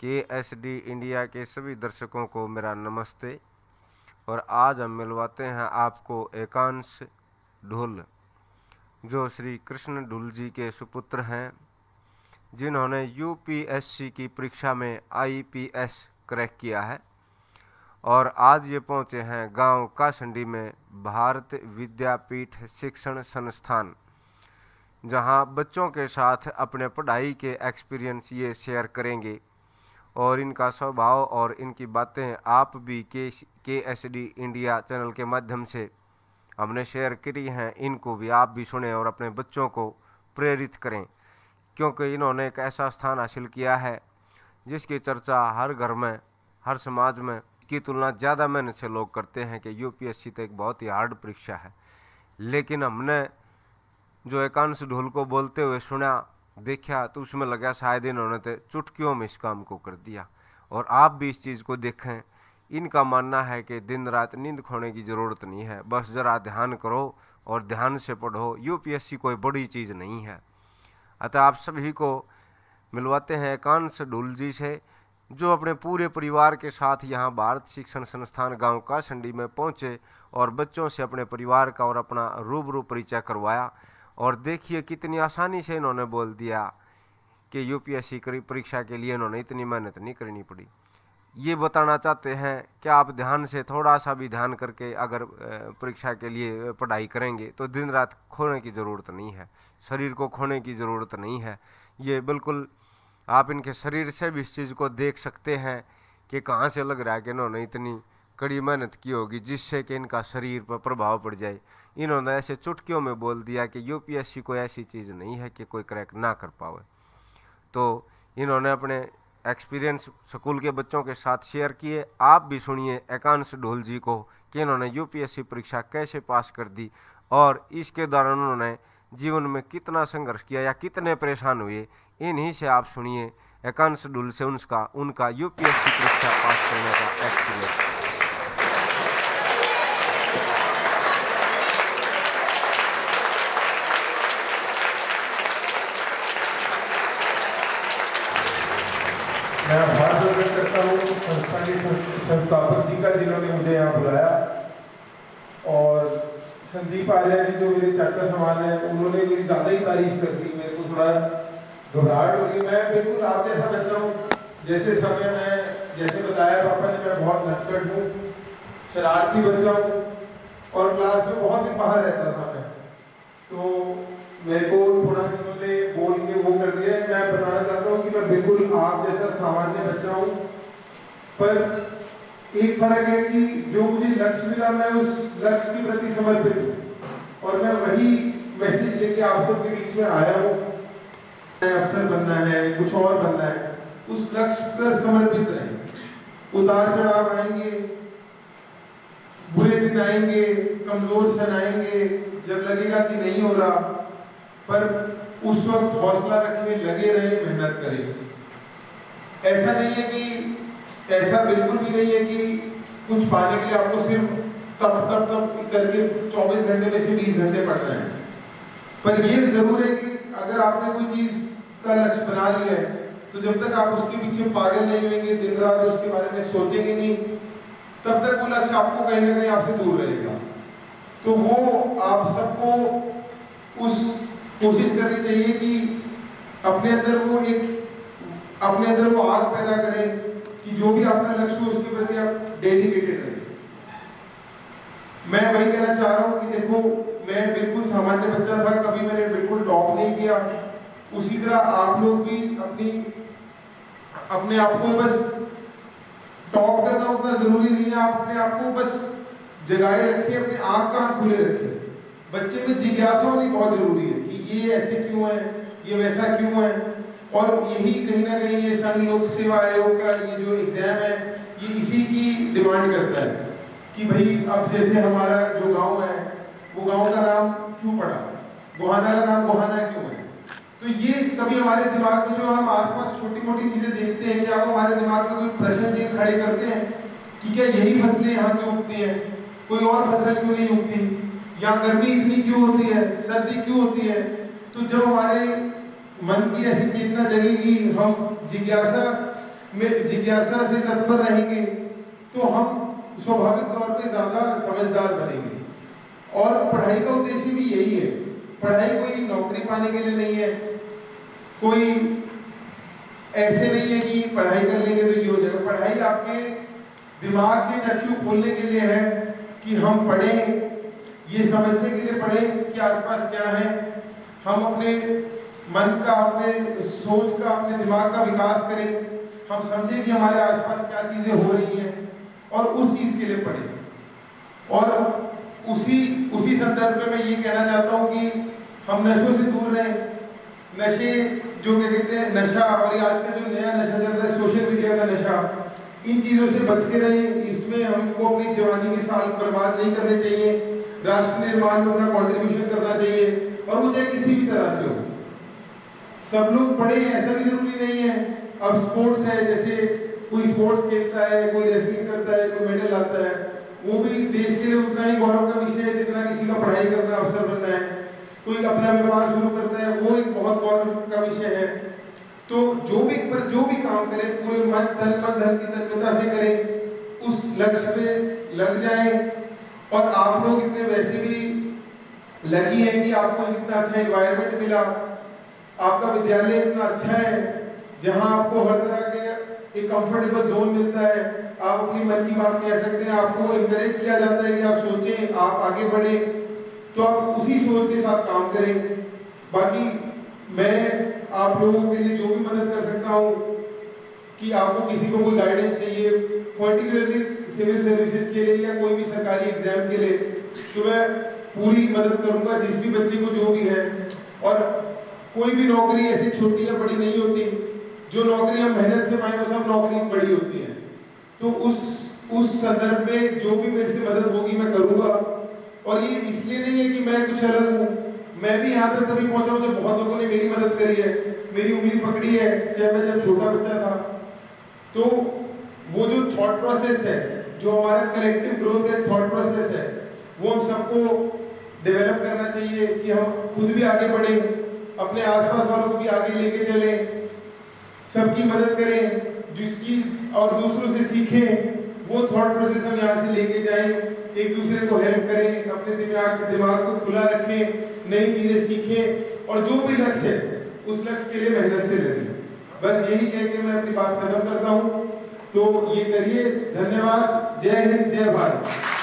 KSD India के सभी दर्शकों को मेरा नमस्ते। और आज हम मिलवाते हैं आपको एकांश ढुल, जो श्री कृष्ण ढुल जी के सुपुत्र हैं, जिन्होंने UPSC की परीक्षा में IPS क्रैक किया है और आज ये पहुंचे हैं गांव कासंडी में भारत विद्यापीठ शिक्षण संस्थान, जहां बच्चों के साथ अपने पढ़ाई के एक्सपीरियंस ये शेयर करेंगे। और इनका स्वभाव और इनकी बातें आप भी KSD इंडिया चैनल के माध्यम से हमने शेयर करी हैं, इनको भी आप भी सुने और अपने बच्चों को प्रेरित करें, क्योंकि इन्होंने एक ऐसा स्थान हासिल किया है जिसकी चर्चा हर घर में, हर समाज में की तुलना ज़्यादा मेहनत से लोग करते हैं कि UPSC तो एक बहुत ही हार्ड परीक्षा है। लेकिन हमने जो एकांश ढोल को बोलते हुए सुना, देखा, तो उसमें लगा शायद इन्होंने तो चुटकियों में इस काम को कर दिया। और आप भी इस चीज़ को देखें। इनका मानना है कि दिन रात नींद खोने की ज़रूरत नहीं है, बस ज़रा ध्यान करो और ध्यान से पढ़ो। UPSC कोई बड़ी चीज़ नहीं है। अतः आप सभी को मिलवाते हैं एकांश ढुल जी से, जो अपने पूरे परिवार के साथ यहाँ भारत शिक्षण संस्थान गांव कासंडी में पहुँचे और बच्चों से अपने परिवार का और अपना रूबरू परिचय करवाया। और देखिए कितनी आसानी से इन्होंने बोल दिया कि UPSC परीक्षा के लिए इन्होंने इतनी मेहनत नहीं करनी पड़ी। ये बताना चाहते हैं कि आप ध्यान से, थोड़ा सा भी ध्यान करके अगर परीक्षा के लिए पढ़ाई करेंगे तो दिन रात खोने की ज़रूरत नहीं है, शरीर को खोने की ज़रूरत नहीं है। ये बिल्कुल आप इनके शरीर से भी इस चीज़ को देख सकते हैं कि कहाँ से लग रहा है कि इन्होंने इतनी कड़ी मेहनत की होगी जिससे कि इनका शरीर पर प्रभाव पड़ जाए। इन्होंने ऐसे चुटकियों में बोल दिया कि UPSC कोई ऐसी चीज़ नहीं है कि कोई क्रैक ना कर पावे। तो इन्होंने अपने एक्सपीरियंस स्कूल के बच्चों के साथ शेयर किए। आप भी सुनिए एकांश ढोल जी को कि इन्होंने UPSC परीक्षा कैसे पास कर दी और इसके दौरान उन्होंने जीवन में कितना संघर्ष किया या कितने परेशान हुए। इन्हीं से आप सुनिए एकांश ढुल से उनका UPSC परीक्षा पास करने का एक्सपीरियंस। मैं आभार व्यक्त करता हूँ संस्था के संस्थापक जी का, जिन्होंने मुझे यहाँ बुलाया, और संदीप आर्या जी जो मेरे चाचा समान है, उन्होंने मेरी ज़्यादा ही तारीफ कर दी। मेरे को थोड़ा घबराहट हो गई। मैं बिल्कुल आप जैसा बच्चा हूँ, जैसे समय में जैसे बताया पापा ने, मैं बहुत नटखट हूँ, शरारती बच्चा हूँ और क्लास में बहुत दिन बाहर रहता था मैं। तो मेरे को थोड़ा इन्होंने बोल के वो कर दिया। मैं बताना चाहता हूँ कि मैं बिल्कुल आप जैसा सामान्य बच्चा हूँ, पर एक फर्क है कि जो मुझे लक्ष्य मिला मैं उस लक्ष्य के प्रति समर्पित हूँ और मैं वही मैसेज लेके आप सबके बीच में आया हूँ। अफसर बनना है, कुछ और बनना है, उस लक्ष्य पर समर्पित रहें। उतार चढ़ाव आएंगे, बुरे दिन आएंगे, कमजोर क्षण आएंगे, जब लगेगा कि नहीं हो रहा, पर उस वक्त हौसला रखें, लगे रहे, मेहनत करें। ऐसा नहीं है कि, ऐसा बिल्कुल भी नहीं है कि कुछ पाने के लिए आपको सिर्फ तब करके 24 घंटे में से 20 घंटे पढ़ना है। पर यह जरूर है कि अगर आपने कोई चीज का लक्ष्य बना लिया है, तो जब तक आप उसके पीछे पागल नहीं होंगे, दिन रात उसके बारे में सोचेंगे नहीं, तब तक वो लक्ष्य आपको कहीं ना कहीं आपसे दूर रहेगा। तो वो आप सबको उस कोशिश करनी चाहिए कि अपने अंदर वो आग पैदा करें कि जो भी आपका लक्ष्य हो उसके प्रति आप डेडिकेटेड रहें। मैं वही कहना चाह रहा हूँ कि देखो, मैं बिल्कुल सामान्य बच्चा था, कभी मैंने बिल्कुल टॉप नहीं किया। उसी तरह आप लोग भी अपने आप को बस टॉप करना उतना जरूरी नहीं है। आप अपने आप को बस जगाए रखिए, अपने आँख कान खुले रखिए। बच्चे में जिज्ञासा होनी बहुत जरूरी है कि ये ऐसे क्यों है, ये वैसा क्यों है। और यही कहीं ना कहीं ये संघ लोक सेवा आयोग का ये जो एग्जाम है, ये इसी की डिमांड करता है कि भाई अब जैसे हमारा जो गांव है, वो गांव का नाम क्यों पड़ा, गोहाना का नाम गोहाना क्यों है। तो ये कभी हमारे दिमाग में जो हम आसपास छोटी मोटी चीजें देखते हैं, क्या वो हमारे दिमाग में कोई प्रश्न चिन्ह खड़े करते हैं कि क्या यही फसलें यहाँ क्यों उगती हैं, कोई और फसल क्यों नहीं उगती, यहाँ गर्मी इतनी क्यों होती है, सर्दी क्यों होती है। तो जब हमारे मन की ऐसी चेतना जगेगी, हम जिज्ञासा में जिज्ञासा से तत्पर रहेंगे तो हम स्वाभाविक तौर पे ज़्यादा समझदार बनेंगे। और पढ़ाई का उद्देश्य भी यही है। पढ़ाई कोई नौकरी पाने के लिए नहीं है, कोई ऐसे नहीं है कि पढ़ाई कर लेंगे तो ये हो जाएगा। पढ़ाई आपके दिमाग के चक्षु खोलने के लिए है कि हम पढ़ें, ये समझने के लिए पढ़ें कि आसपास क्या है, हम अपने मन का, अपने सोच का, अपने दिमाग का विकास करें, हम समझें कि हमारे आसपास क्या चीज़ें हो रही हैं और उस चीज़ के लिए पढ़ें। और उसी संदर्भ में मैं ये कहना चाहता हूँ कि हम नशों से दूर रहें। नशे जो क्या कहते हैं, नशा, और ये आज का जो नया नशा चल रहा है सोशल मीडिया का नशा, इन चीज़ों से बच के रहें। इसमें हमको अपनी जवानी के साल बर्बाद नहीं करने चाहिए, राष्ट्र निर्माण में अपना कॉन्ट्रीब्यूशन करना चाहिए, और वो चाहे किसी भी तरह से हो। सब लोग पढ़े, ऐसा भी जरूरी नहीं है। अब स्पोर्ट्स है, जैसे कोई स्पोर्ट्स खेलता है, कोई रेसलिंग करता है, कोई मेडल लाता है, वो भी देश के लिए उतना ही गौरव का विषय है जितना किसी का पढ़ाई करना, अवसर बनना है। कोई अपना व्यापार शुरू करता है, वो एक बहुत गौरव का विषय है। तो जो भी काम करें पूरे तन मन धन की तन्मयता से करें, उस लक्ष्य पे लग जाएं। और आप लोग इतने वैसे भी लगी हैं कि आपको इतना अच्छा एनवायरनमेंट मिला, आपका विद्यालय इतना अच्छा है जहां आपको हर तरह के एक कंफर्टेबल जोन मिलता है, आप अपनी मन की बात कह सकते हैं, आपको इनकरेज किया जाता है कि आप सोचें, आप आगे बढ़ें, तो आप उसी सोच के साथ काम करें। बाकी मैं आप लोगों के लिए जो भी मदद कर सकता हूँ, कि आपको किसी को कोई गाइडेंस चाहिए पर्टिकुलरली सिविल सर्विसेज के लिए या कोई भी सरकारी एग्जाम के लिए, तो मैं पूरी मदद करूँगा जिस भी बच्चे को जो भी है। और कोई भी नौकरी ऐसी छोटी या बड़ी नहीं होती, जो नौकरी हम मेहनत से पाए वो सब नौकरी बड़ी होती है। तो उस संदर्भ में जो भी मेरे से मदद होगी मैं करूँगा। और ये इसलिए नहीं है कि मैं कुछ अलग हूँ, मैं भी यहाँ तक तभी पहुँचा हूँ जब बहुत लोगों ने मेरी मदद करी है, मेरी उंगली पकड़ी है, चाहे मैं जब छोटा बच्चा था। तो वो जो थॉट प्रोसेस है, जो हमारा कलेक्टिव ग्रोथ का थॉट प्रोसेस है, वो हम सबको डेवलप करना चाहिए कि हम खुद भी आगे बढ़ें, अपने आसपास वालों को भी आगे लेके चलें, सबकी मदद करें, जिसकी और दूसरों से सीखें। वो थॉट प्रोसेस हम यहाँ से लेके जाएं, एक दूसरे को हेल्प करें, अपने दिमाग को खुला रखें, नई चीजें सीखें, और जो भी लक्ष्य है उस लक्ष्य के लिए मेहनत से लगें। बस यही कह के मैं अपनी बात खत्म करता हूँ। तो ये करिए। धन्यवाद। जय हिंद, जय भारत।